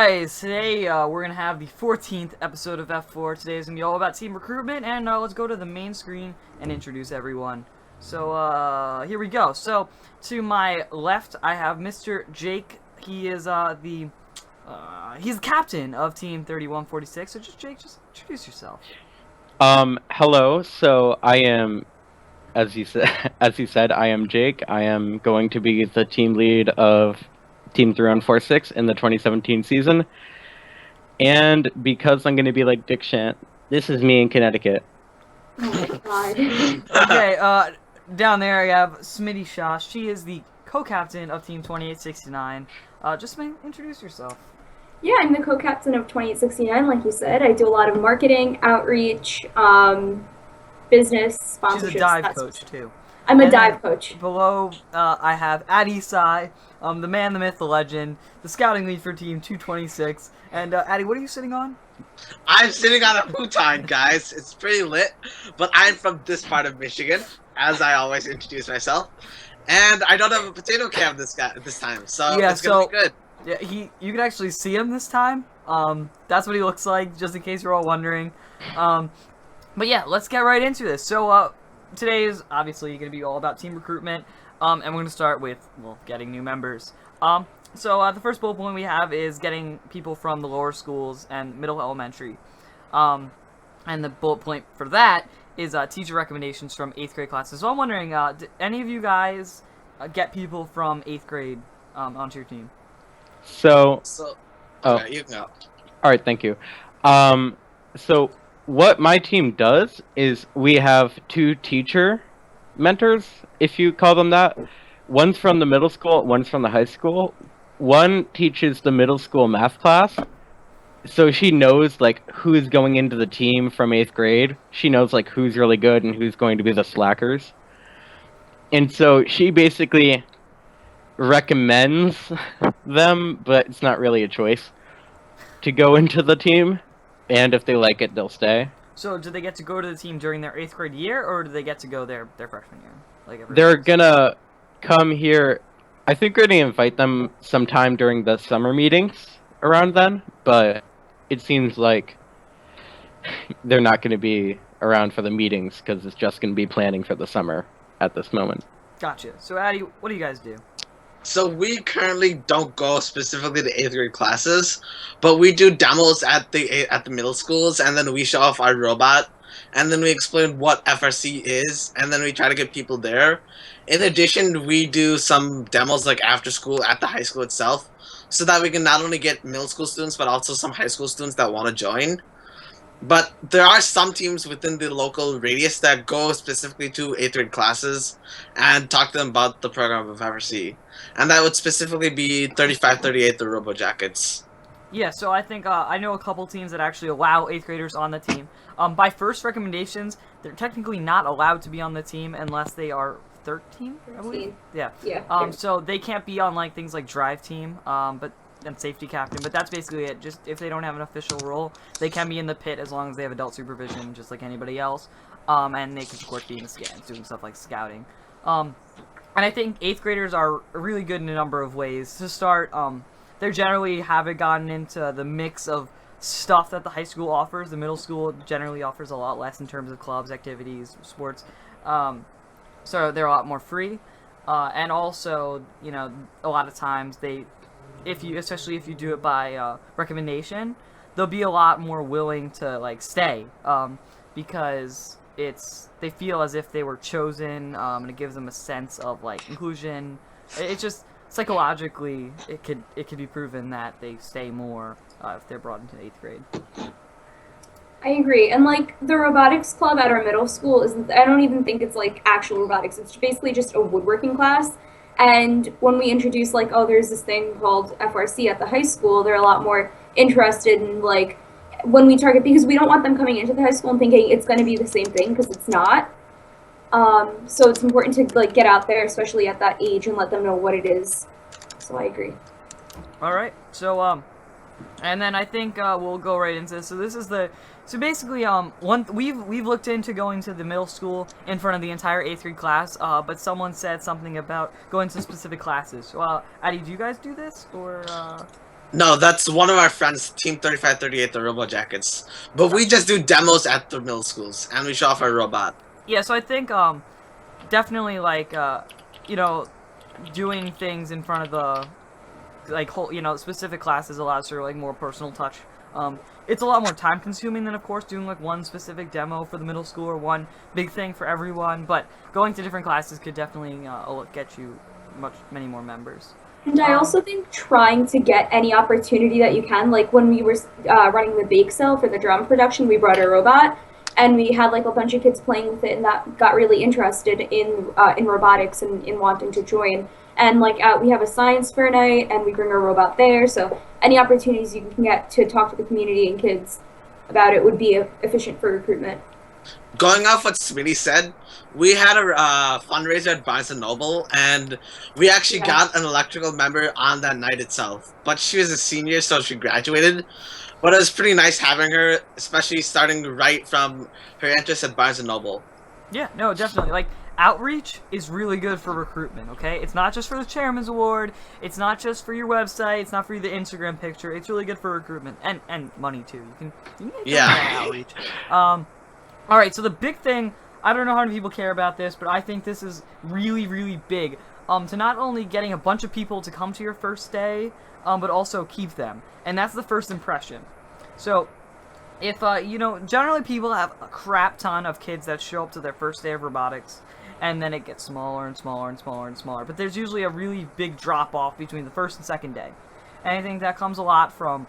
guys, today we're going to have the 14th episode of F4. Today is going to be all about team recruitment, and let's go to the main screen and introduce everyone. So, here we go. So, to my left, I have Mr. Jake. He is he's the captain of Team 3146. So, Jake, just introduce yourself. Hello. So I am, as you said, I am Jake. I am going to be the team lead of Team 3146 in the 2017 season. And because I'm going to be like Dick Shant, this is me in Connecticut. Oh my god. Okay, down there I have Smitty Shaw. She is the co-captain of Team 2869. Just introduce yourself. Yeah, I'm the co-captain of 2869, like you said. I do a lot of marketing, outreach, business, sponsorships. She's a dive coach, too. I'm a And dive then coach. Below, I have Addy Sai, the man, the myth, the legend, the scouting lead for Team 226. And, Addy, what are you sitting on? I'm sitting on a futon, guys. It's pretty lit, but I'm from this part of Michigan, as I always introduce myself. And I don't have a potato cam this time, so Yeah, it's gonna be good. Yeah, you can actually see him this time. That's what he looks like, just in case you're all wondering. But yeah, let's get right into this. So, today is obviously going to be all about team recruitment, and we're going to start with, well, getting new members. So the first bullet point we have is getting people from the lower schools and middle elementary. And the bullet point for that is teacher recommendations from 8th grade classes. So I'm wondering, did any of you guys get people from 8th grade onto your team? So, Okay, you can go. all right, thank you. So what my team does is we have two teacher mentors, if you call them that. One's from the middle school, one's from the high school. One teaches the middle school math class, so she knows like who's going into the team from 8th grade. She knows like who's really good and who's going to be the slackers. And so she basically recommends them, but it's not really a choice to go into the team. And if they like it, they'll stay. So do they get to go to the team during their 8th grade year, or do they get to go their freshman year? Like They're gonna come here. I think we're gonna invite them sometime during the summer meetings around then, but it seems like they're not gonna be around for the meetings because it's just gonna be planning for the summer at this moment. Gotcha. So Addy, what do you guys do? So we currently don't go specifically to 8th grade classes, but we do demos at the middle schools, and then we show off our robot, and then we explain what FRC is, and then we try to get people there. In addition, we do some demos like after school at the high school itself, so that we can not only get middle school students, but also some high school students that want to join. But there are some teams within the local radius that go specifically to 8th grade classes and talk to them about the program of FRC. And that would specifically be 3538, the Robo Jackets. Yeah, so I think I know a couple teams that actually allow 8th graders on the team. By first recommendations, they're technically not allowed to be on the team unless they are 13, I believe. 13. Yeah. Yeah. So they can't be on like things like drive team, and safety captain. But that's basically it. Just if they don't have an official role, they can be in the pit as long as they have adult supervision, just like anybody else. And they can of course be in the scans, doing stuff like scouting. And I think 8th graders are really good in a number of ways. To start, they generally haven't gotten into the mix of stuff that the high school offers. The middle school generally offers a lot less in terms of clubs, activities, sports. So they're a lot more free. And also, you know, a lot of times especially if you do it by recommendation, they'll be a lot more willing to like stay because they feel as if they were chosen, and it gives them a sense of like inclusion. It's just psychologically it could be proven that they stay more if they're brought into 8th grade. I agree. And like the robotics club at our middle school I don't even think it's like actual robotics. It's basically just a woodworking class. And when we introduce like, oh, there's this thing called FRC at the high school, they're a lot more interested in like when we target, because we don't want them coming into the high school and thinking it's going to be the same thing, because it's not. So it's important to like get out there, especially at that age, and let them know what it is. So I agree. All right. So and then I think we'll go right into this. So this is so basically we've looked into going to the middle school in front of the entire 8th grade class, but someone said something about going to specific classes. So Addy, do you guys do this or? No, that's one of our friends, Team 3538, the Robo Jackets. But we just do demos at the middle schools, and we show off our robot. Yeah, so I think definitely like you know, doing things in front of the like whole specific classes allows for like more personal touch. It's a lot more time consuming than of course doing like one specific demo for the middle school or one big thing for everyone. But going to different classes could definitely get you many more members. And I also think trying to get any opportunity that you can, like when we were running the bake sale for the drum production, we brought a robot, and we had like a bunch of kids playing with it, and that got really interested in robotics and in wanting to join. And like we have a science fair night, and we bring our robot there. So any opportunities you can get to talk to the community and kids about it would be efficient for recruitment. Going off what Smitty said, we had a fundraiser at Barnes & Noble, and we actually got an electrical member on that night itself. But she was a senior, so she graduated. But it was pretty nice having her, especially starting right from her interest at Barnes & Noble. Yeah, no, definitely. Like, outreach is really good for recruitment, okay? It's not just for the Chairman's Award, it's not just for your website, it's not for the Instagram picture, it's really good for recruitment. And money, too. You can make that outreach. Alright, so the big thing, I don't know how many people care about this, but I think this is really, really big. To not only getting a bunch of people to come to your first day, but also keep them. And that's the first impression. So, if, generally people have a crap ton of kids that show up to their first day of robotics, and then it gets smaller and smaller and smaller and smaller. But there's usually a really big drop-off between the first and second day. And I think that comes a lot from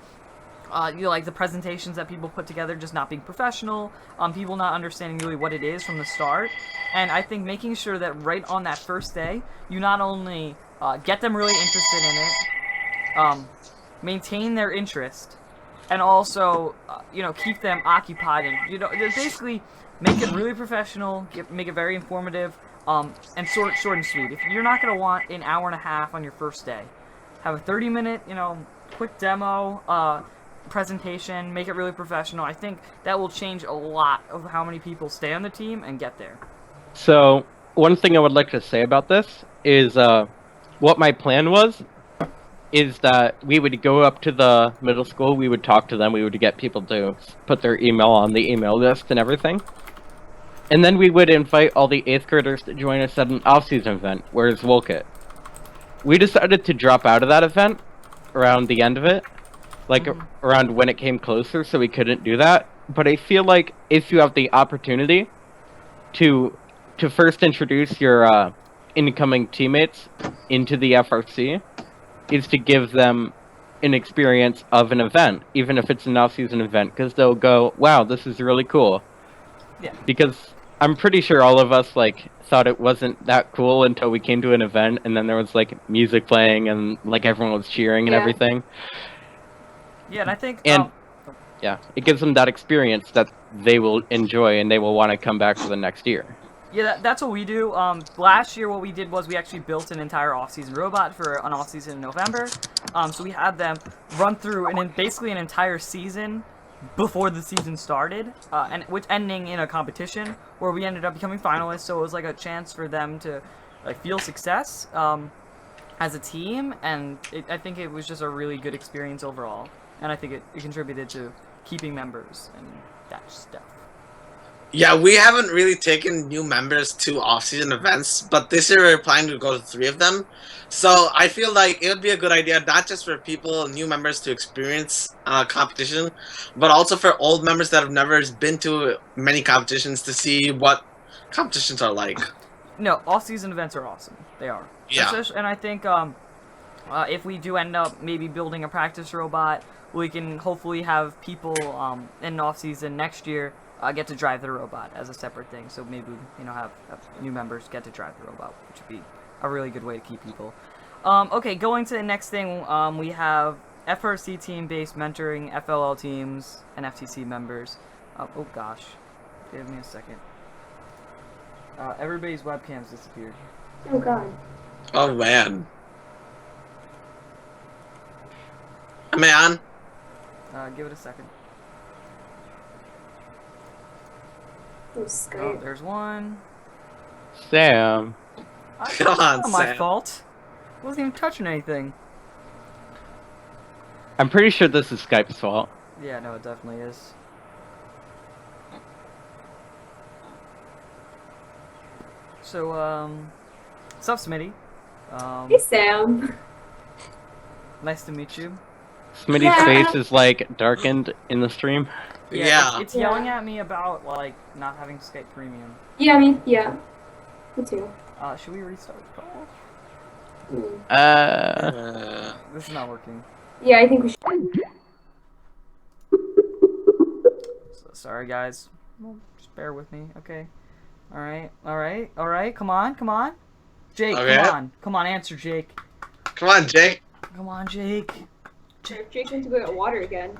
like the presentations that people put together just not being professional, people not understanding really what it is from the start, and I think making sure that right on that first day, you not only get them really interested in it, maintain their interest, and also, keep them occupied, and, basically make it really professional, make it very informative, and short and sweet. If you're not going to want an hour and a half on your first day, have a 30-minute, quick demo, presentation, make it really professional. I think that will change a lot of how many people stay on the team and get there. So, one thing I would like to say about this is what my plan was is that we would go up to the middle school, we would talk to them, we would get people to put their email on the email list and everything. And then we would invite all the 8th graders to join us at an off-season event, whereas Wolkit. We decided to drop out of that event around the end of it, like around when it came closer, so we couldn't do that. But I feel like if you have the opportunity to first introduce your incoming teammates into the FRC, is to give them an experience of an event, even if it's an off-season event, because they'll go, wow, this is really cool. Yeah. Because I'm pretty sure all of us, thought it wasn't that cool until we came to an event, and then there was, music playing, and, everyone was cheering and everything. Yeah, and I think... yeah, it gives them that experience that they will enjoy, and they will want to come back for the next year. Yeah, that's what we do. Last year what we did was we actually built an entire off-season robot for an off-season in November. So we had them run through basically an entire season before the season started, and which ending in a competition where we ended up becoming finalists. So it was like a chance for them to feel success as a team, and I think it was just a really good experience overall. And I think it contributed to keeping members and that stuff. Yeah, we haven't really taken new members to off-season events, but this year we're planning to go to 3 of them. So I feel like it would be a good idea, not just for new members to experience competition, but also for old members that have never been to many competitions to see what competitions are like. No, off-season events are awesome. They are. Yeah. And I think if we do end up maybe building a practice robot, we can hopefully have people in off-season next year get to drive the robot as a separate thing. So maybe have new members get to drive the robot, which would be a really good way to keep people. Okay, going to the next thing, we have FRC team-based mentoring, FLL teams, and FTC members. Oh gosh, give me a second. Everybody's webcams disappeared. Oh god. Oh man. Am I on? Give it a second. Oh, there's one. Sam. Come on, It's not my Sam. fault. I wasn't even touching anything. I'm pretty sure this is Skype's fault. Yeah, no, it definitely is. So, what's up, Smitty? Hey, Sam. Nice to meet you. Smitty's Yeah. face is like darkened in the stream. Yeah. It's yelling at me about, like, not having Skype Premium. Yeah, me too. Should we restart the call? This is not working. Yeah, I think we should. So, sorry, guys. Well, just bear with me, okay? Alright. Come on. Jake, Okay. Come on, answer, Jake. Come on, Jake. Come on, Jake. Jake went to go get water again.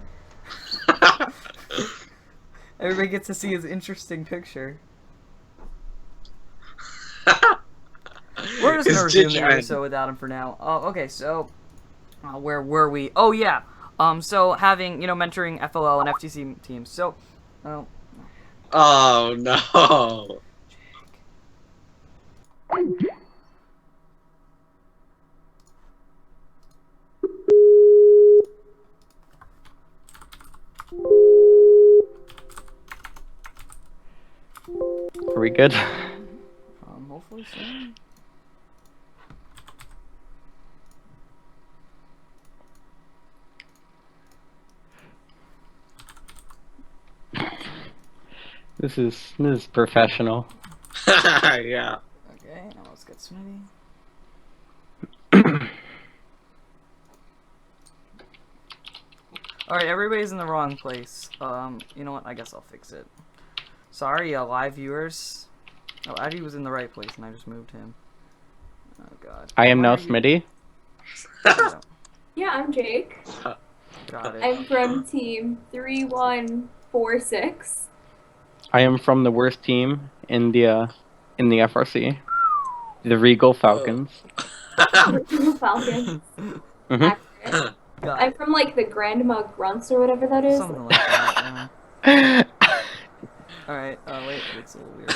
Everybody gets to see his interesting picture. We're just gonna resume the episode without him for now. Okay, so where were we? Oh yeah. So having mentoring FLL and FTC teams. So, Oh no. Are we good? hopefully soon. This is professional. Yeah. Okay, now let's get Smitty. Alright, everybody's in the wrong place. You know what? I guess I'll fix it. Sorry, live viewers. Oh, Addy was in the right place and I just moved him. Oh god. I am Why now are you- Smitty. Yeah, Yeah, I'm Jake. got it. I'm from team 3146. I am from the worst team in the FRC, the Regal Falcons. Falcons. Mhm. Accurate. Got I'm it. from like the Grandma Grunts or whatever that is. Something like that. Yeah. Alright, wait, it's a little weird.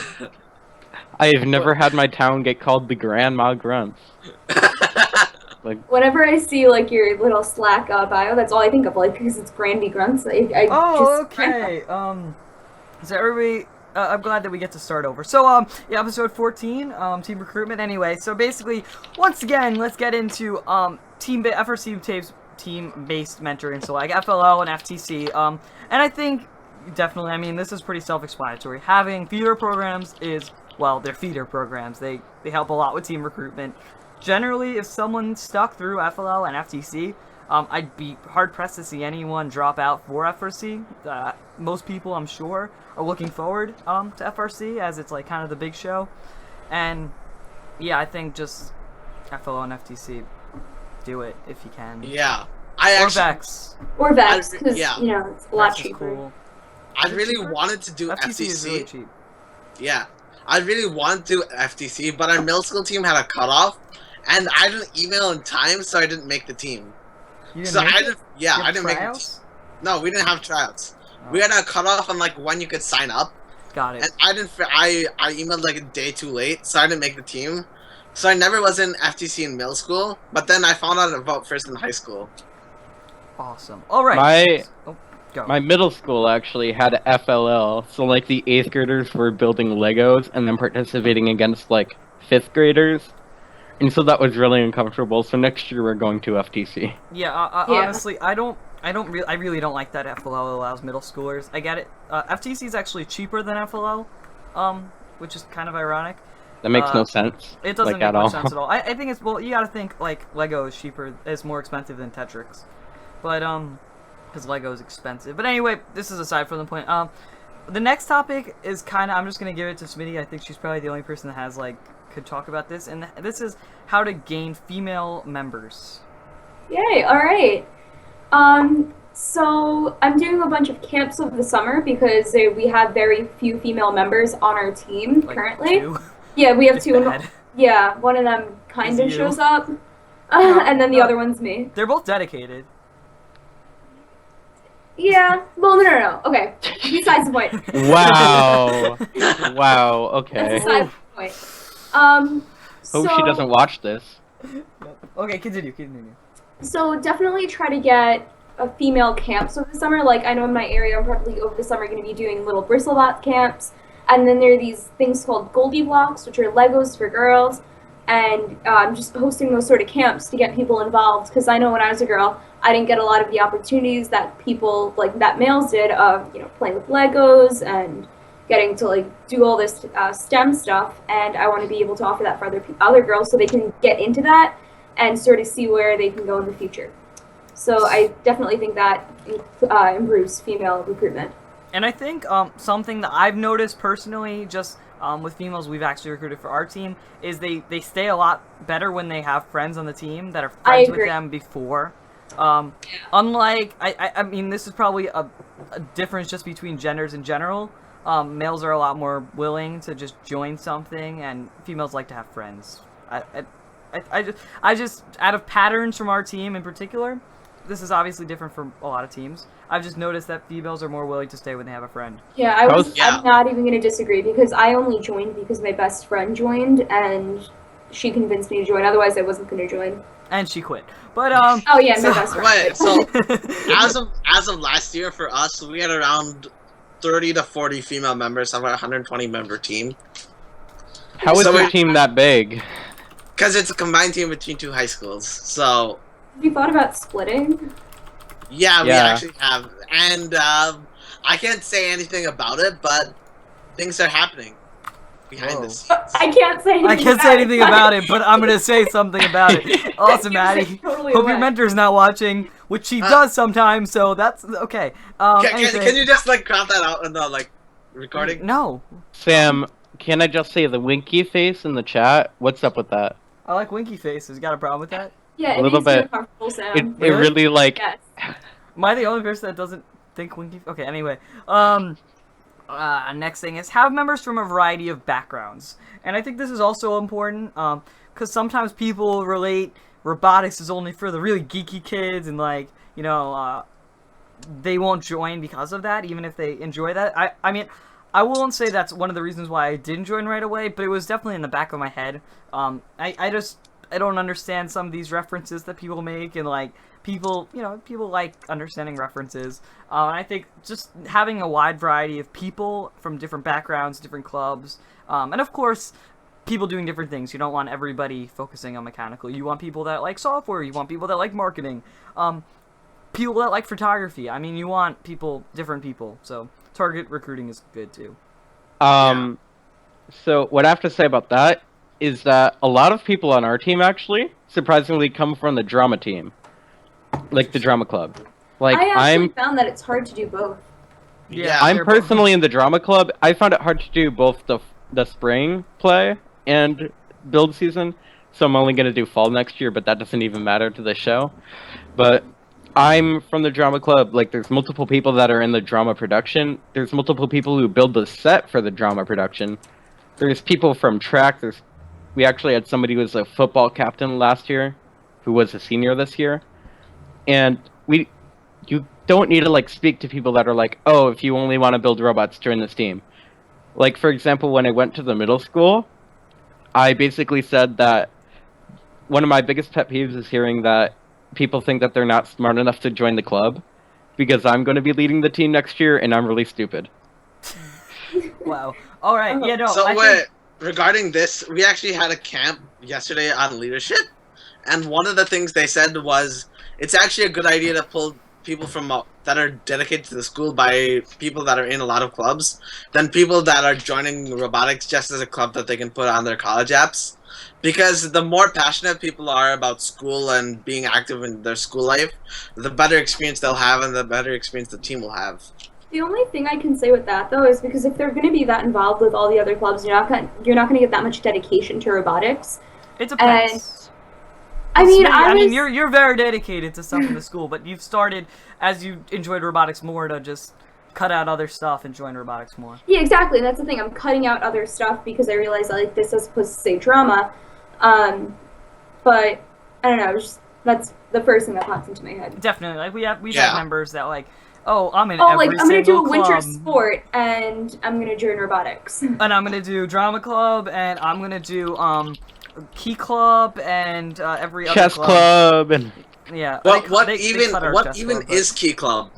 I have never had my town get called the Grandma Grunts. Whenever I see like your little Slack bio, that's all I think of, like, because it's Grandy Grunts. I Oh, just, okay. So everybody, I'm glad that we get to start over. So, yeah, episode 14, team recruitment. Anyway, so basically, once again, let's get into FRC tapes, team-based mentoring. So like FLL and FTC. And I think definitely, I mean, this is pretty self-explanatory. Having feeder programs is, well, they're feeder programs. They help a lot with team recruitment. Generally, if someone's stuck through FLL and FTC, I'd be hard-pressed to see anyone drop out for FRC. Most people, I'm sure, are looking forward to FRC, as it's like kind of the big show. And yeah, I think just FLL and FTC, do it if you can. Yeah. Or Vex. or Vex, because yeah. you know it's a lot Vex is cheaper. cool. I Is it really cheaper? wanted to do FTC is really FTC. cheap. Yeah. I really wanted to do FTC, but our middle school team had a cutoff, and I didn't email in time, so I didn't make the team. You didn't So make I it? didn't. Yeah, You I have didn't make the team. tryouts? No, we didn't have tryouts. Oh, We had a cutoff on like when you could sign up, got it. and I didn't. I emailed like a day too late, so I didn't make the team. So I never was in FTC in middle school, but then I found out about first in high school. Awesome. All right. Go. My middle school actually had a FLL, so like the 8th graders were building Legos and then participating against like 5th graders. And so that was really uncomfortable, so next year we're going to FTC. Yeah, honestly, I really don't like that FLL allows middle schoolers. I get it. FTC is actually cheaper than FLL, which is kind of ironic. That makes no sense. It doesn't like, make at much all. sense at all. I think it's, well, you gotta think, like, Lego is cheaper, is more expensive than Tetrix. But, because Lego is expensive. But anyway, this is aside from the point. The next topic is kind of, I'm just gonna give it to Smitty. I think she's probably the only person that has, like, could talk about this. And this is how to gain female members. Yay! All right. So I'm doing a bunch of camps over the summer because we have very few female members on our team Like, currently. 2. Yeah, we have It's two. bad. Yeah, one of them kind Is of you. shows up, No, and then the no. other one's me. They're both dedicated. Yeah. Well, no. Okay. Besides the point. Wow. Wow, That's okay. beside the point. Hope she doesn't watch this. Okay, continue. So definitely try to get female camps over the summer. Like I know in my area, I'm probably over the summer going to be doing little bristlebot camps, and then there are these things called Goldie Blocks, which are Legos for girls, and I'm just hosting those sort of camps to get people involved. Because I know when I was a girl, I didn't get a lot of the opportunities that people like that males did of playing with Legos and getting to like do all this STEM stuff, and I want to be able to offer that for other girls so they can get into that and sort of see where they can go in the future. So I definitely think that improves female recruitment. And I think something that I've noticed personally, just with females we've actually recruited for our team, is they stay a lot better when they have friends on the team that are friends with them before. Unlike, I mean, this is probably a difference just between genders in general. Males are a lot more willing to just join something, and females like to have friends. I just out of patterns from our team in particular, this is obviously different from a lot of teams. I've just noticed that females are more willing to stay when they have a friend. Yeah, I'm not even going to disagree, because I only joined because my best friend joined, and she convinced me to join. Otherwise, I wasn't going to join. And she quit. But oh yeah, my best friend. Wait, so as of last year for us, we had around 30 to 40 female members of our 120 member team. How is your team that big? Because it's a combined team between 2 high schools. So have you thought about splitting? Yeah, we actually have, and I can't say anything about it, but things are happening behind the scenes. I can't say anything. I can't say anything about it, but I'm gonna say something about it. Awesome, Maddie. Totally Hope your mentor's not watching, which she does sometimes, so that's okay. Can you just like crop that out in the like recording? No. Sam, can I just say the winky face in the chat? What's up with that? I like winky faces. Got a problem with that? Yeah, a little bit. Sam. It really like. Yes. Am I the only person that doesn't think winky? Okay. Anyway, next thing is have members from a variety of backgrounds, and I think this is also important because sometimes people relate robotics is only for the really geeky kids, and like they won't join because of that, even if they enjoy that. I mean, I won't say that's one of the reasons why I didn't join right away, but it was definitely in the back of my head. I don't understand some of these references that people make, and like people like understanding references. And I think just having a wide variety of people from different backgrounds, different clubs, and of course, people doing different things. You don't want everybody focusing on mechanical. You want people that like software. You want people that like marketing. People that like photography. I mean, you want different people. So target recruiting is good too. So what I have to say about that is that a lot of people on our team actually, surprisingly, come from the drama team. Like the drama club. Like I found that it's hard to do both. Yeah, I'm personally in the drama club. I found it hard to do both the spring play and build season. So I'm only gonna do fall next year, but that doesn't even matter to the show. But I'm from the drama club. Like there's multiple people that are in the drama production. There's multiple people who build the set for the drama production. There's people from track. We actually had somebody who was a football captain last year, who was a senior this year. And you don't need to like speak to people that are like, oh, if you only want to build robots, join this team. Like for example, when I went to the middle school, I basically said that one of my biggest pet peeves is hearing that people think that they're not smart enough to join the club, because I'm going to be leading the team next year and I'm really stupid. Wow. All right. Yeah. No. So regarding this, we actually had a camp yesterday on leadership, and one of the things they said was it's actually a good idea to pull people from that are dedicated to the school by people that are in a lot of clubs than people that are joining robotics just as a club that they can put on their college apps. Because the more passionate people are about school and being active in their school life, the better experience they'll have and the better experience the team will have. The only thing I can say with that, though, is because if they're going to be that involved with all the other clubs, you're not going to get that much dedication to robotics. It depends. I mean, you're very dedicated to stuff in the school, but you've started as you enjoyed robotics more to just cut out other stuff and join robotics more. Yeah, exactly. And that's the thing. I'm cutting out other stuff because I realize that, like, this is supposed to say drama. But I don't know. That's the first thing that pops into my head. Definitely. Like we have members that like, oh, I'm in every single I'm gonna do a winter club. Sport and I'm gonna join robotics. And I'm gonna do drama club and I'm gonna do key club and every other chess club and Yeah. What they even cut our what chest even club, but is Key Club?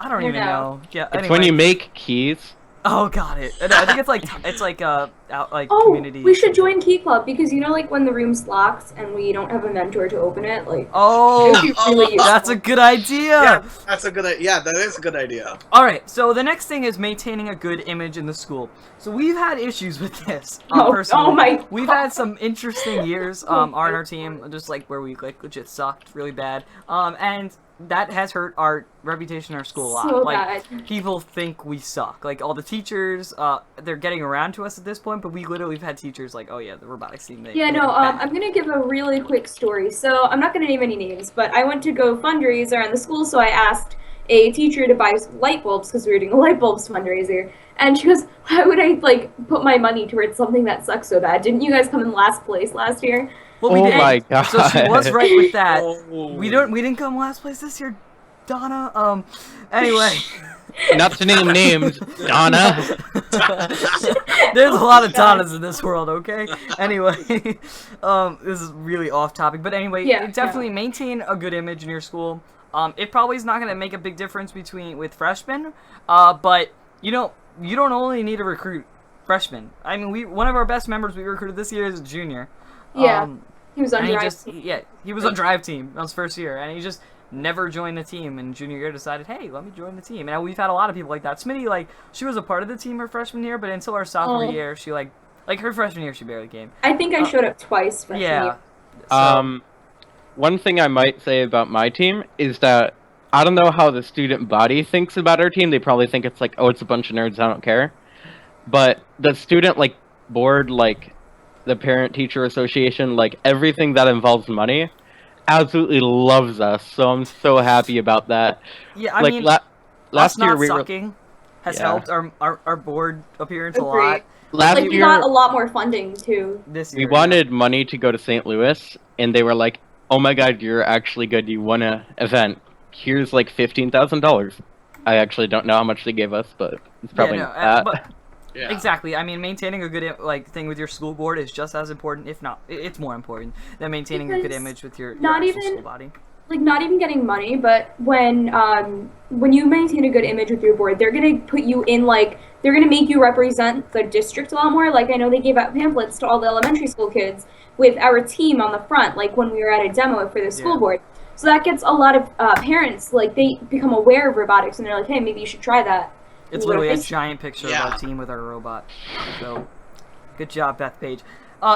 I don't I even don't know. know. Yeah. It's Anyway. when you make keys. Oh, got it. No, I think it's like out like Oh, community. we should join Key Club because you know, like when the room's locked and we don't have a mentor to open it, like Oh, it'd be really useful. that's a good idea. Yeah, that's a good. Yeah, that is a good idea. All right, so the next thing is maintaining a good image in the school. So we've had issues with this. Personally. Oh my! We've had some interesting years on our team, just like where we like legit sucked really bad. And that has hurt our reputation in our school a lot. So Like bad. people think we suck. Like all the teachers, they're getting around to us at this point, but we literally have had teachers like, oh yeah, the robotics team. Yeah, no, I'm gonna give a really quick story. So I'm not gonna name any names, but I went to go fundraise around the school, so I asked a teacher to buy light bulbs because we were doing a light bulbs fundraiser. And she goes, why would I like put my money towards something that sucks so bad? Didn't you guys come in last place last year? Well, we Oh did. my god. So she was right with that. Oh. We didn't come last place this year, Donna. Anyway. Not to name names, Donna. There's a lot of Donnas in this world, okay? Anyway, this is really off topic, but anyway, Yeah, definitely maintain a good image in your school. It probably is not going to make a big difference with freshmen, but you know, you don't only need to recruit freshmen. I mean, one of our best members we recruited this year is a junior. Yeah, he was on and drive. he was on drive team on his first year, and he just never joined the team. And junior year decided, hey, let me join the team. And we've had a lot of people like that. Smitty, like, she was a part of the team her freshman year, but until her sophomore Oh. year, she like her freshman year, she barely came. I think I showed up twice freshman Yeah. year. So, One thing I might say about my team is that I don't know how the student body thinks about our team. They probably think it's like, oh, it's a bunch of nerds, I don't care. But the student like board, like the parent teacher association, like everything that involves money, absolutely loves us. So I'm so happy about that. yeah, I like mean, last us year not we were sucking has Yeah. helped our board appearance a Agreed. lot. last Like we year got a lot more funding too. This we year, wanted money to go to St. Louis, and they were like, "Oh my God, you're actually good. You won a event. Here's like $15,000." I actually don't know how much they gave us, but it's probably no, not that. but Yeah. exactly. I mean, maintaining a good like thing with your school board is just as important, if not, it's more important than maintaining a good Because image with your not actual even- school body. Like not even getting money, but when you maintain a good image with your board, they're gonna put you in like they're gonna make you represent the district a lot more. Like I know they gave out pamphlets to all the elementary school kids with our team on the front, like when we were at a demo for the school Yeah. board. So that gets a lot of parents like they become aware of robotics and they're like, hey, maybe you should try that. It's What literally a if- giant picture of Yeah. our team with our robot. So, good job, Beth Page.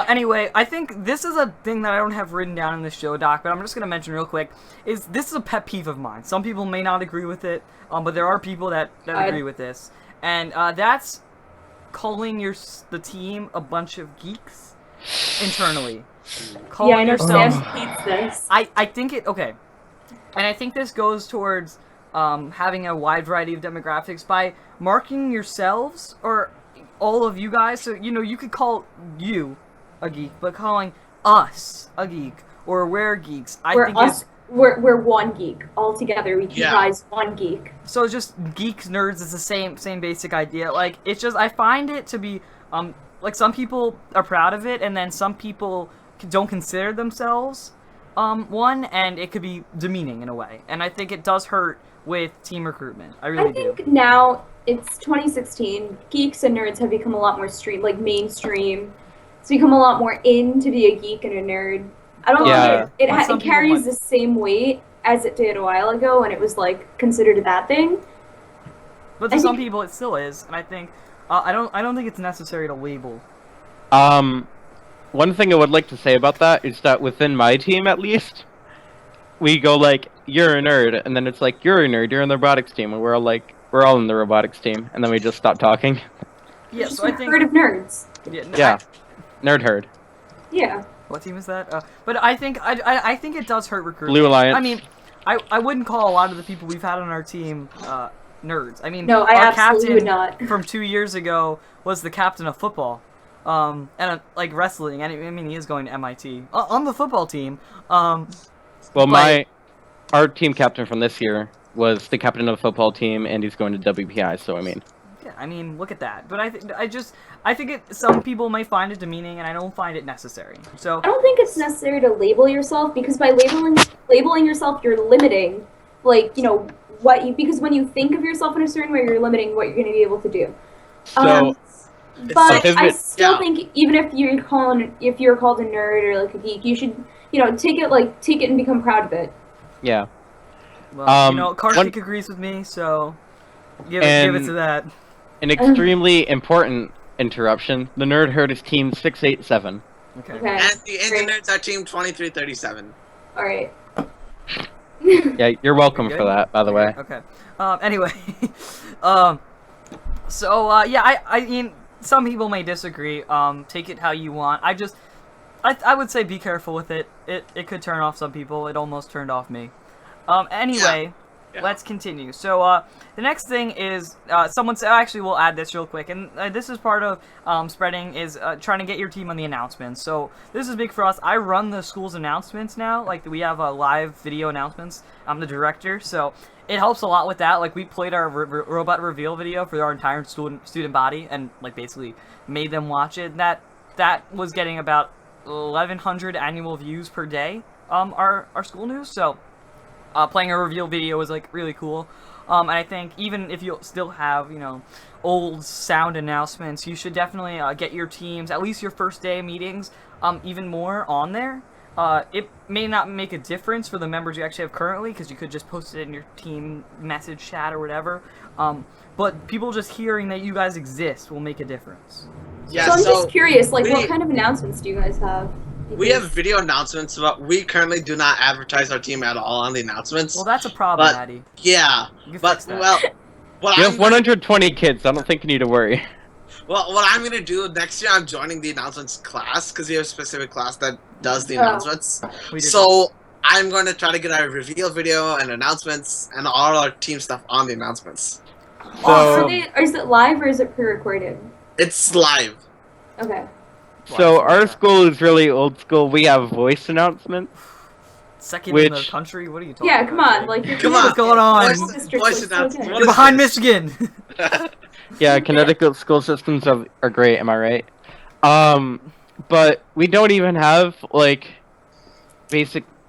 Anyway, I think this is a thing that I don't have written down in the show doc, but I'm just going to mention real quick. This is a pet peeve of mine. Some people may not agree with it, but there are people that agree with this. And that's calling the team a bunch of geeks internally. Calling Yeah, I know yourselves Sam hates this. I think okay, and I think this goes towards having a wide variety of demographics by marking yourselves or all of you guys. So you could call you a geek, but calling us a geek or we're geeks, We're one geek all together. We Yeah. comprise one geek. so just geeks nerds is the same basic idea. Like it's just I find it to be like some people are proud of it, and then some people don't consider themselves one, and it could be demeaning in a way. And I think it does hurt with team recruitment. I really I do. think now it's 2016. Geeks and nerds have become a lot more mainstream. It's become a lot more in to be a geek and a nerd. I don't Yeah. think it Well, some it people carries want- the same weight as it did a while ago when it was like considered a bad thing. But to I some think- people, it still is, and I think I don't think it's necessary to label. One thing I would like to say about that is that within my team, at least, we go like, "You're a nerd," and then it's like, "You're a nerd. You're in the robotics team," and we're all like, "We're all in the robotics team," and then we just stop talking. Yeah, Just so I a think herd of nerds. Yeah, nerd herd. Yeah. What team is that? But I think I think it does hurt recruitment. Blue Alliance. I mean, I wouldn't call a lot of the people we've had on our team nerds. I mean, No, I our absolutely captain would not. from 2 years ago was the captain of football, and like wrestling. And I mean, he is going to MIT on the football team. Well, But- our team captain from this year was the captain of the football team, and he's going to WPI. So I mean, Yeah, I mean, look at that. But I think some people may find it demeaning, and I don't find it necessary. So I don't think it's necessary to label yourself, because by labeling yourself, you're limiting, like, you know, because when you think of yourself in a certain way, you're limiting what you're going to be able to do. So, But pivot- I still yeah. think even if you're called a nerd or like a geek, you should, you know, take it and become proud of it. yeah. well, you know, Karthik one- agrees with me, so give it And- to that. An extremely important interruption. The nerd herd is team 687. Okay. Okay. And the Great. Indian nerds are team 2337. All right. Yeah, you're welcome You're for good? that, by the way. Okay. Anyway, yeah, I mean, some people may disagree. Take it how you want. I would say be careful with it. It could turn off some people. It almost turned off me. Anyway, Yeah. let's continue. So, the next thing is, actually, we'll add this real quick, and this is part of spreading, is trying to get your team on the announcements. So, this is big for us. I run the school's announcements now. Like, we have live video announcements. I'm the director, so it helps a lot with that. Like, we played our robot reveal video for our entire student body, and, like, basically made them watch it. That was getting about 1,100 annual views per day, our school news, so playing a reveal video was like really cool. And I think even if you still have, you know, old sound announcements, you should definitely get your teams, at least your first day meetings, even more on there. It may not make a difference for the members you actually have currently, because you could just post it in your team message chat or whatever. But people just hearing that you guys exist will make a difference. Yeah, So I'm just curious, like, we- what kind of announcements do you guys have? We have video announcements, but we currently do not advertise our team at all on the announcements. Well, that's a problem, But- Addy. Yeah, You can but fix that. well, what You I'm have 120 kids. I don't think you need to worry. what I'm gonna do next year, I'm joining the announcements class because we have a specific class that does the Oh. announcements. We did- So I'm going to try to get our reveal video and announcements and all our team stuff on the announcements. Oh, So, is it live or is it pre-recorded? It's live. Okay. so our school is really old school. We have voice announcements. Second in the Which- country? What are you talking Yeah, about? come on, Jake? like, you're Come What's on. going on? School district Voice looks announcements. okay. What You're is behind this? Michigan. Yeah, Connecticut school systems are great. Am I right? But we don't even have like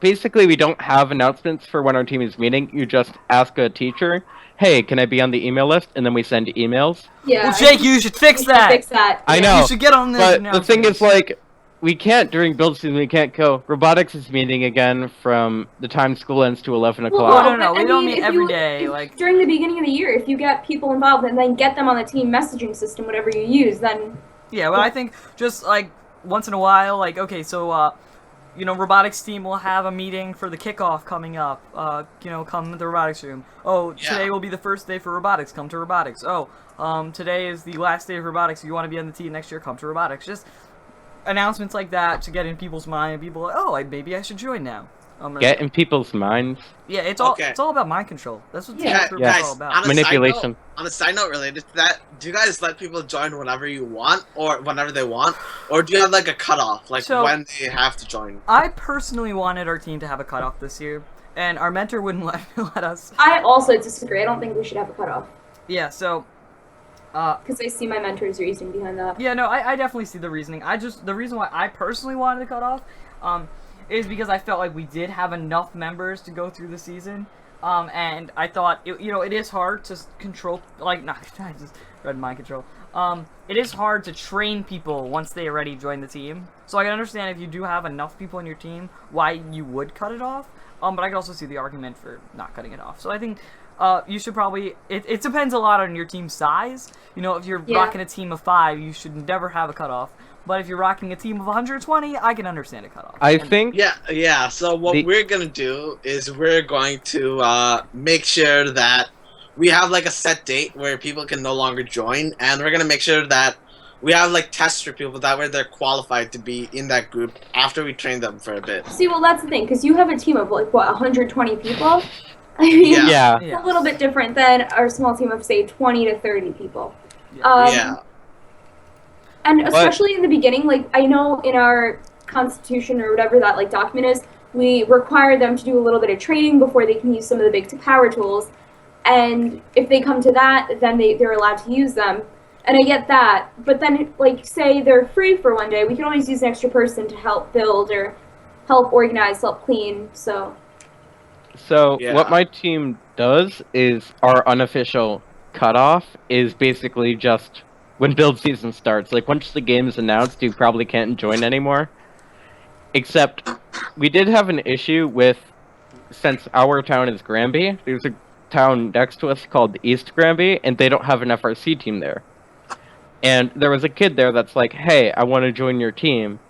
basically we don't have announcements for when our team is meeting. You just ask a teacher, "Hey, can I be on the email list?" And then we send emails. Yeah. Well, Jake, you should fix we should that. Fix that. I yeah. know. You should get on this. But the thing is, like, we can't during build season. We can't go. Robotics is meeting again from the time school ends to 11 Well, o'clock. no, no, but we I don't mean, meet if every you- day, if like- during the beginning of the year, if you get people involved and then get them on the team messaging system, whatever you use, then Yeah, but I think just like once in a while, like, okay, so you know, robotics team will have a meeting for the kickoff coming up. You know, come to the robotics room. Oh, Yeah. today will be the first day for robotics. Come to robotics. Oh, today is the last day of robotics. If you want to be on the team next year, come to robotics. Just announcements like that to get in people's mind. People, like, oh, maybe I should join now. Get in people's minds. Yeah, it's all Okay. it's all about mind control. That's what Yeah. Recruitment's Yeah. all Guys, about. on a Manipulation. Side note, on a side note related to that, do you guys let people join whenever you want or whenever they want, or do you have like a cutoff, like So- when they have to join? I personally wanted our team to have a cutoff this year, and our mentor wouldn't let us. I also disagree. I don't think we should have a cutoff Yeah, so because I see my mentor's reasoning behind that. yeah, no, I definitely see the reasoning. The reason why I personally wanted to cut off, is because I felt like we did have enough members to go through the season, and I thought, you know, it is hard to control, like, not, I just read mind control. It is hard to train people once they already join the team. So I can understand if you do have enough people in your team, why you would cut it off. But I can also see the argument for not cutting it off. So I think you should probably, it depends a lot on your team size. You know, if you're Yeah. rocking a team of 5, you should never have a cutoff. But if you're rocking a team of 120, I can understand a cutoff. I And- think Yeah. So what The- we're gonna do is we're going to make sure that we have like a set date where people can no longer join, and we're gonna make sure that we have like tests for people that way they're qualified to be in that group after we train them for a bit. See, well, that's the thing, because you have a team of like what 120 people. I mean, Yeah. yeah. it's Yeah. a little bit different than our small team of say 20 to 30 people. Yeah. Yeah. And But- especially in the beginning, like I know in our constitution or whatever that like document is, we require them to do a little bit of training before they can use some of the big power tools. and if they come to that, then they're allowed to use them. And I get that, but then, like, say they're free for one day, we can always use an extra person to help build or help organize, help clean. So So Yeah. what my team does is our unofficial cutoff is basically just when build season starts. Like once the game is announced, you probably can't join anymore. Except we did have an issue with, since our town is Granby, there's a town next to us called East Granby, and they don't have an FRC team there. And there was a kid there that's like, "Hey, I want to join your team,"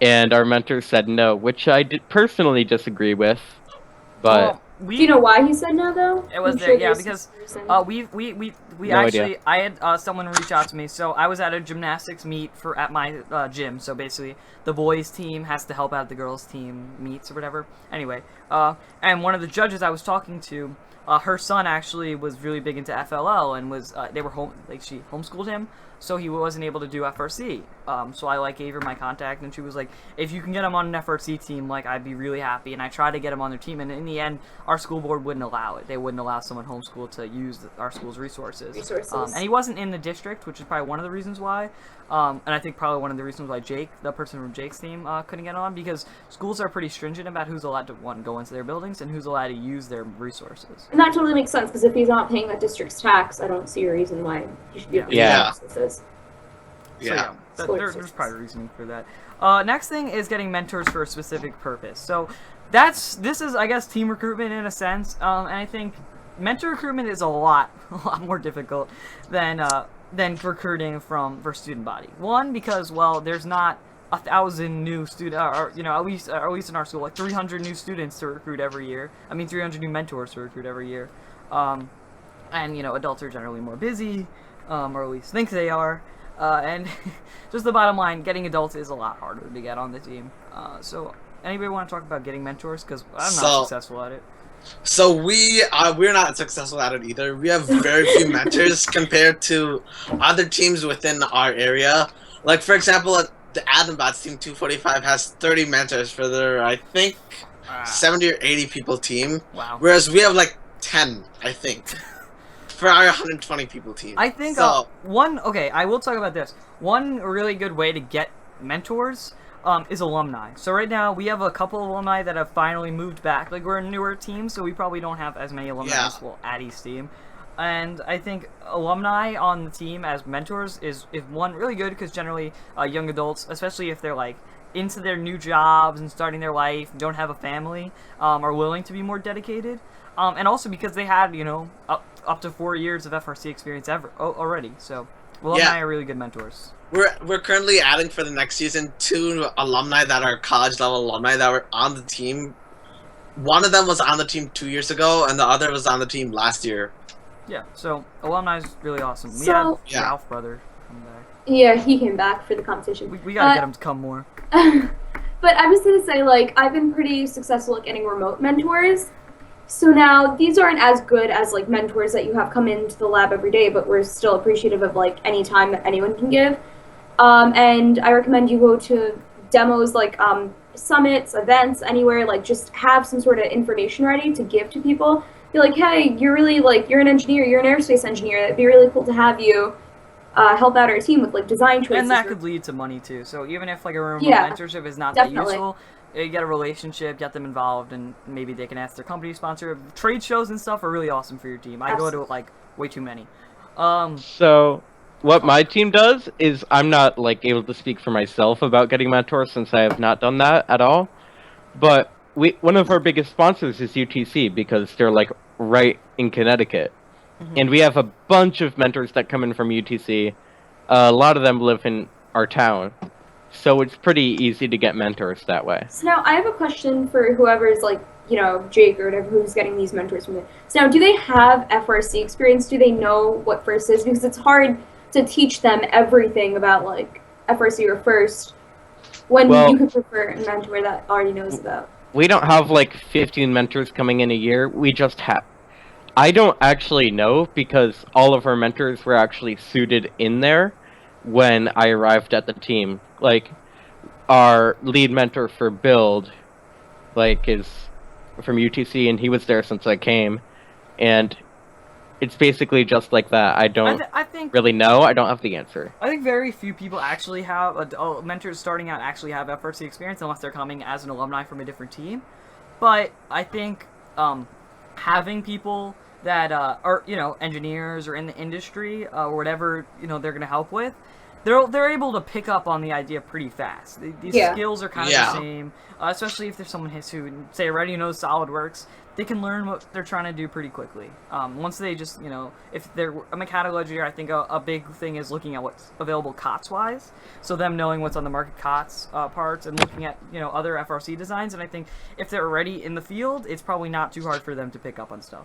and our mentor said no, which I did personally disagree with. But we, do you know why he said no, though? It was I'm there, sure yeah, there's because some reason. we No actually idea. I had someone reach out to me. So I was at a gymnastics meet at my gym. So basically, the boys team has to help out the girls team meets or whatever. Anyway, and one of the judges I was talking to, her son actually was really big into FLL and was they were she homeschooled him, so he wasn't able to do FRC. So I gave her my contact, and she was like, if you can get him on an FRC team, I'd be really happy. And I tried to get him on their team, and in the end, our school board wouldn't allow it. They wouldn't allow someone homeschooled to use our school's resources. And he wasn't in the district, which is probably one of the reasons why. And I think probably one of the reasons why Jake, the person from Jake's team, couldn't get on, because schools are pretty stringent about who's allowed to go into their buildings and who's allowed to use their resources. And that totally makes sense, because if he's not paying that district's tax, I don't see a reason why he should be able to Yeah. use this. So Yeah. there's probably reasoning for that. Next thing is getting mentors for a specific purpose. So this is, I guess, team recruitment in a sense, and I think mentor recruitment is a lot more difficult than recruiting for student body. One, because there's not 1,000 new students, or at least in our school, 300 new students to recruit every year. 300 new mentors to recruit every year. And adults are generally more busy, or at least think they are. And just the bottom line, getting adults is a lot harder to get on the team. So anybody want to talk about getting mentors? Because I'm not successful at it. So we're not successful at it either. We have very few mentors compared to other teams within our area. Like, for example, the Adambots team 245 has 30 mentors for their, I think, 70 or 80 people team. Wow. Whereas we have 10, I think, for our 120 people team. I think so. I will talk about this. One really good way to get mentors is alumni. So right now we have a couple of alumni that have finally moved back. We're a newer team, so we probably don't have as many alumni as at East team. And I think alumni on the team as mentors is one really good, because generally young adults, especially if they're into their new jobs and starting their life, don't have a family, are willing to be more dedicated. And also because they had up to 4 years of FRC experience already. So alumni are really good mentors. We're currently adding for the next season 2 alumni that are college level alumni that were on the team. One of them was on the team 2 years ago, and the other was on the team last year. Yeah, so alumni is really awesome. We So- had Ralph brother come back. Yeah, he came back for the competition. We gotta get him to come more. But I was gonna say, I've been pretty successful at getting remote mentors. So now these aren't as good as mentors that you have come into the lab every day, but we're still appreciative of any time that anyone can give. And I recommend you go to demos, summits, events, anywhere. Just have some sort of information ready to give to people. Be like, hey, you're really you're an engineer, you're an aerospace engineer. It'd be really cool to have you help out our team with design choices. And that could lead to money too. So even if a remote mentorship is not definitely. that useful, you get a relationship, get them involved, and maybe they can ask their company to sponsor. Trade shows and stuff are really awesome for your team. I go to way too many. So what my team does is, I'm not able to speak for myself about getting mentors, since I have not done that at all. But one of our biggest sponsors is UTC, because they're right in Connecticut. And we have a bunch of mentors that come in from UTC. A lot of them live in our town. So it's pretty easy to get mentors that way. So now I have a question for whoever's Jake or whatever, who's getting these mentors from it. So now, do they have FRC experience? Do they know what FIRST is? Because it's hard to teach them everything about FRC or FIRST when you could prefer a mentor that already knows about. We don't have 15 mentors coming in a year. We just have. I don't actually know, because all of our mentors were actually suited in there when I arrived at the team. Our lead mentor for build is from UTC, and he was there since I came. And it's basically just like that. I don't I think really know. I don't have the answer. I think very few people actually have mentors starting out actually have FRC experience unless they're coming as an alumni from a different team. But I think having people that are engineers or in the industry or whatever they're gonna help with, they're able to pick up on the idea pretty fast. These skills are kind of the same, especially if there's someone who say already knows SolidWorks. They can learn what they're trying to do pretty quickly. Once they just, if they're a mechanical engineer, I think a big thing is looking at what's available COTS-wise. So them knowing what's on the market COTS parts and looking at, other FRC designs. And I think if they're already in the field, it's probably not too hard for them to pick up on stuff.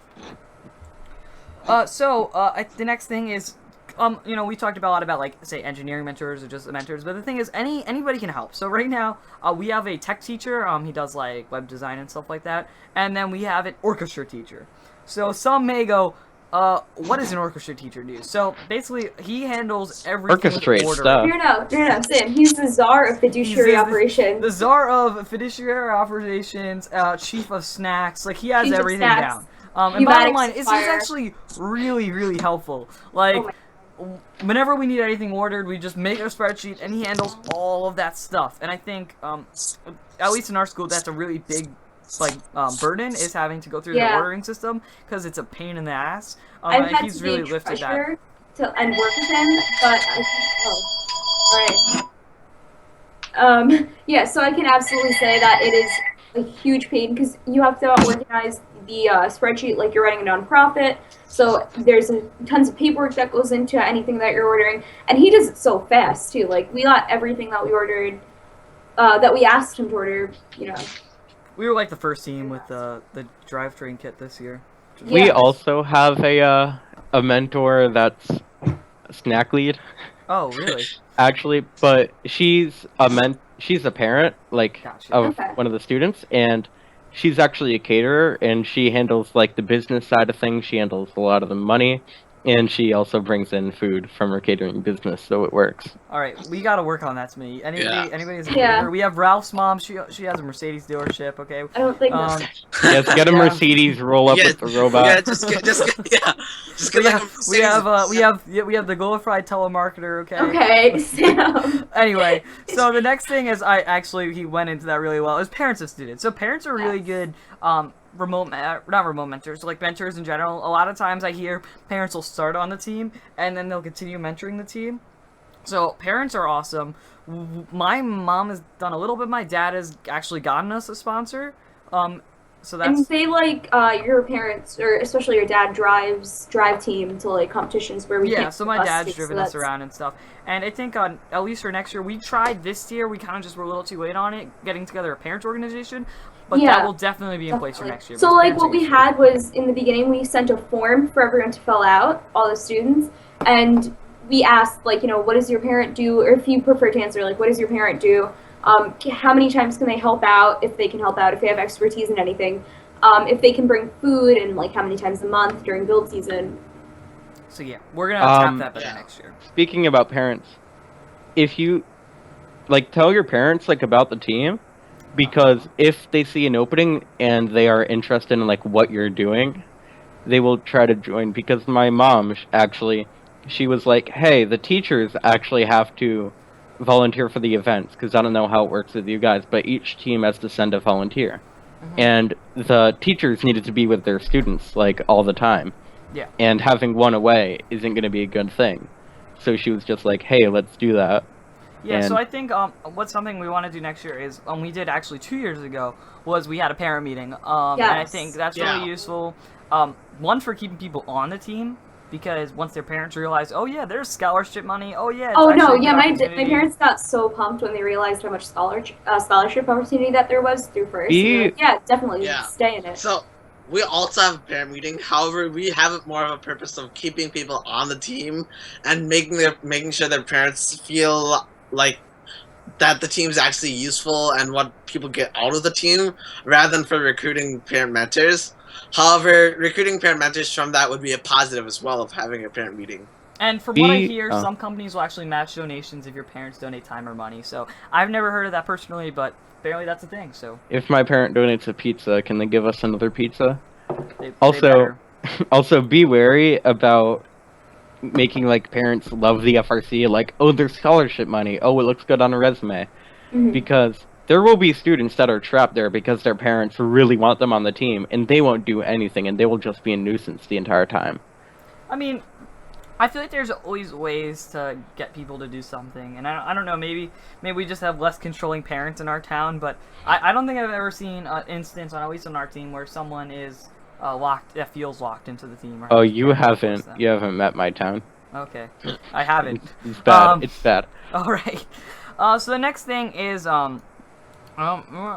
The next thing is, we talked a lot about, like, say, engineering mentors or just mentors, but the thing is, anybody can help. So right now, we have a tech teacher, he does, like, web design and stuff like that, and then we have an orchestra teacher. So some may go, what does an orchestra teacher do? So basically, he handles everything with Orchestrate ordering. stuff. No, Sam. He's the czar of fiduciary operations. The czar of fiduciary operations, chief of snacks, like, he has Chief of everything snacks. down. And Pneumatic bottom line, it's supplier. actually really, really helpful. Like, whenever we need anything ordered, we just make a spreadsheet, and he handles all of that stuff. And I think, at least in our school, that's a really big, burden, is having to go through the ordering system, because it's a pain in the ass. I've and had he's to really be lifted that. treasurer and work with him, but I think, so I can absolutely say that it is a huge pain, because you have to organize the spreadsheet like you're running a nonprofit. So there's tons of paperwork that goes into anything that you're ordering, and he does it so fast too. Like, we got everything that we ordered, that we asked him to order. We were like the first team with the drivetrain kit this year. We also have a mentor that's snack lead. Oh, really? Actually, but she's a parent, like, Gotcha. of one of the students, and she's actually a caterer, and she handles, like, the business side of things. She handles a lot of the money, and she also brings in food from her catering business, so it works. All right, we got to work on that, Smitty. Anybody who's a Yeah. caterer? We have Ralph's mom. She has a Mercedes dealership. Okay. I don't think Yes, get a Yeah. Mercedes, roll up with the robot. Yeah, just get We have the glorified telemarketer. Okay. Okay, Sam. Anyway, so the next thing is he went into that really well. Is parents of students. So parents are really good. Not remote mentors, like mentors in general. A lot of times I hear parents will start on the team and then they'll continue mentoring the team. So parents are awesome. My mom has done a little bit. My dad has actually gotten us a sponsor. So that's. And they your parents, or especially your dad, drive team to like competitions where we can't So my bus dad's it, so driven us that's- around and stuff. And I think at least for next year, we tried this year. We kind of just were a little too late on it, getting together a parents organization. But that will definitely be in place for next year. So because like parents what are we useful. had was, in the beginning, we sent a form for everyone to fill out, all the students, and we asked, like, what does your parent do, or if you prefer to answer, like, what does your parent do, how many times can they help out, if they can help out, if they have expertise in anything, if they can bring food, and like how many times a month during build season. So yeah, we're gonna tap that better next year. Speaking about parents, if you tell your parents about the team, because if they see an opening and they are interested in what you're doing, they will try to join. Because my mom she was like, hey, the teachers actually have to volunteer for the events, because I don't know how it works with you guys, but each team has to send a volunteer. And the teachers needed to be with their students all the time. Yeah. And having one away isn't going to be a good thing. So she was just like, hey, let's do that. Yeah, so And- I think what's something we want to do next year is we did actually 2 years ago was we had a parent meeting. And I think that's really useful. One, for keeping people on the team, because once their parents realize, oh yeah, there's scholarship money. Oh yeah. It's Oh no, actually a yeah, good my opportunity. parents got so pumped when they realized how much scholarship opportunity that there was through first. We- And they're like, yeah, definitely Yeah. stay in it. So we also have a parent meeting. However, we have it more of a purpose of keeping people on the team and making sure their parents feel like that the team's actually useful and what people get out of the team, rather than for recruiting parent mentors. However, recruiting parent mentors from that would be a positive as well of having a parent meeting. And from what I We- hear, some companies will actually match donations if your parents donate time or money. So I've never heard of that personally, but apparently that's a thing. So If my parent donates a pizza, can they give us another pizza? they Also, better. Also, be wary about making like parents love the FRC. Like, oh, there's scholarship money. Oh, it looks good on a resume. Mhm. Because there will be students that are trapped there because their parents really want them on the team, and they won't do anything, and they will just be a nuisance the entire time. I mean, I feel like there's always ways to get people to do something, and I don't know, maybe we just have less controlling parents in our town, but I don't think I've ever seen an instance, at least on our team, where someone is that feels locked into the team. Or Oh, has you parents force haven't them. you haven't met my town. Okay, I haven't. It's bad. Um, It's bad. All right. So the next thing is well,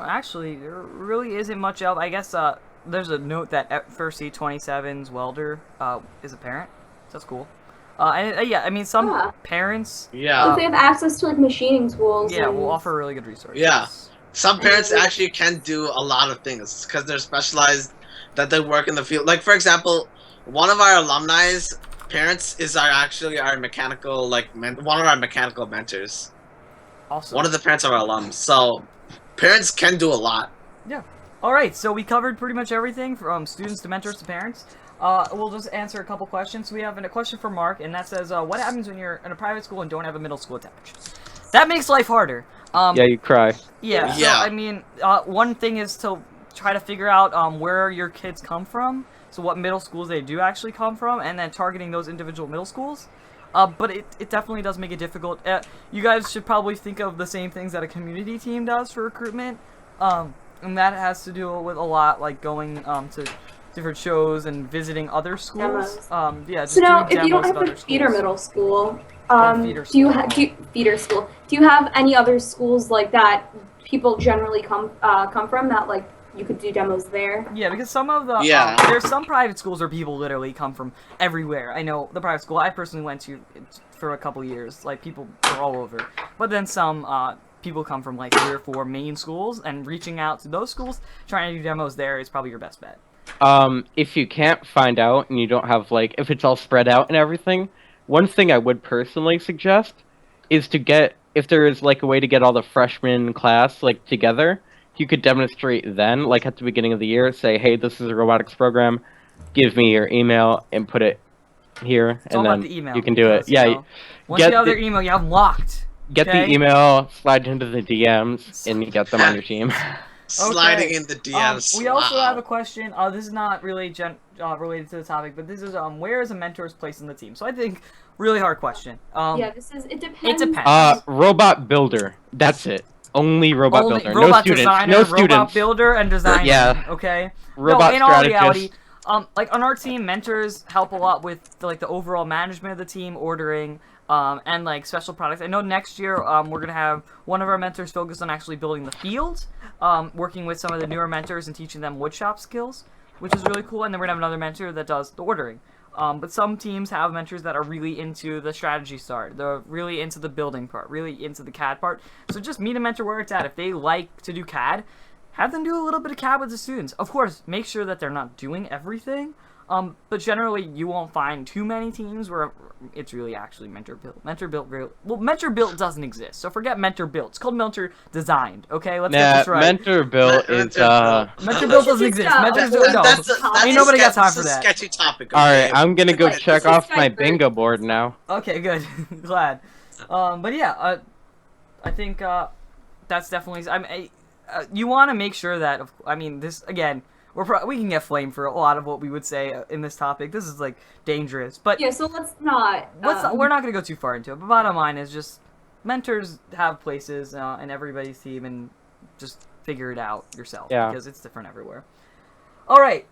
actually, there really isn't much else. I guess there's a note that FRC 27's welder is a parent. So that's cool. And yeah, I mean, some Yeah. parents. Yeah. So if they have access to like machining tools. Yeah, and... we'll offer really good resources. Yeah. Some parents actually can do a lot of things because they're specialized, that they work in the field. Like, for example, one of our alumni's parents is our mechanical, one of our mechanical mentors. Awesome. One of the parents of our alums. So parents can do a lot. All right, so we covered pretty much everything from students to mentors to parents. We'll just answer a couple questions. We have a question from Mark, and that says, what happens when you're in a private school and don't have a middle school attached? That makes life harder. Yeah, you cry. Yeah, so, Yeah. I mean, one thing is to try to figure out where your kids come from, so what middle schools they do actually come from, and then targeting those individual middle schools. But it definitely does make it difficult. You guys should probably think of the same things that a community team does for recruitment, and that has to do with a lot, like going to different shows and visiting other schools. Demos. Yeah, just So now, doing if you don't demos have at the other feeder schools. middle school, feeder feeder school? Do you have any other schools like that people generally come from that like you could do demos there? Yeah, because some of the Yeah. there's some private schools where people literally come from everywhere. I know the private school I personally went to for a couple years, like people are all over. But then some people come from like 3 or 4 main schools, and reaching out to those schools, trying to do demos there is probably your best bet. If you can't find out and you don't have like, if it's all spread out and everything, one thing I would personally suggest is to get, if there is like a way to get all the freshmen class like together, you could demonstrate then, like at the beginning of the year, say, hey, this is a robotics program, give me your email and put it here, It's all and about then the email. you can do it. because, Yeah, you know, once get you have the- their email, you have them locked. get okay? the email, slide into the DMs, and you get them on your team. Sliding in the DMs. We also Wow. have a question. This is not really related to the topic, but this is where is a mentor's place in the team? So I think really hard question. Yeah, it depends. It depends. Robot builder. That's it. Only robot Only builder. robot No students. designer, No robot students. builder, and designer. Yeah. Okay. Robot no, in all strategist. reality, like on our team, mentors help a lot with the overall management of the team, ordering, and like special products. I know next year we're gonna have one of our mentors focus on actually building the field, working with some of the newer mentors and teaching them woodshop skills, which is really cool. And then we're gonna have another mentor that does the ordering. But some teams have mentors that are really into the strategy part. They're really into the building part, really into the CAD part. So just meet a mentor where it's at. If they like to do CAD, have them do a little bit of CAD with the students. Of course, make sure that they're not doing everything. But generally, you won't find too many teams where it's really actually mentor built. Mentor built doesn't exist. So forget mentor built. It's called mentor designed. Okay, let's get this right. Mentor build is Mentor built doesn't exist. Mentor's no. Ain't nobody got time for that. Sketchy topic. All okay? right, I'm gonna go Let's check just off my divert. bingo board now. Okay, good. Glad. But yeah, I think that's definitely. You want to make sure that. I mean, this again. We can get flamed for a lot of what we would say in this topic. This is like dangerous, but Yeah, so let's not. we're not gonna go too far into it. But bottom line is just mentors have places in everybody's team, and just figure it out yourself Yeah. because it's different everywhere. All right,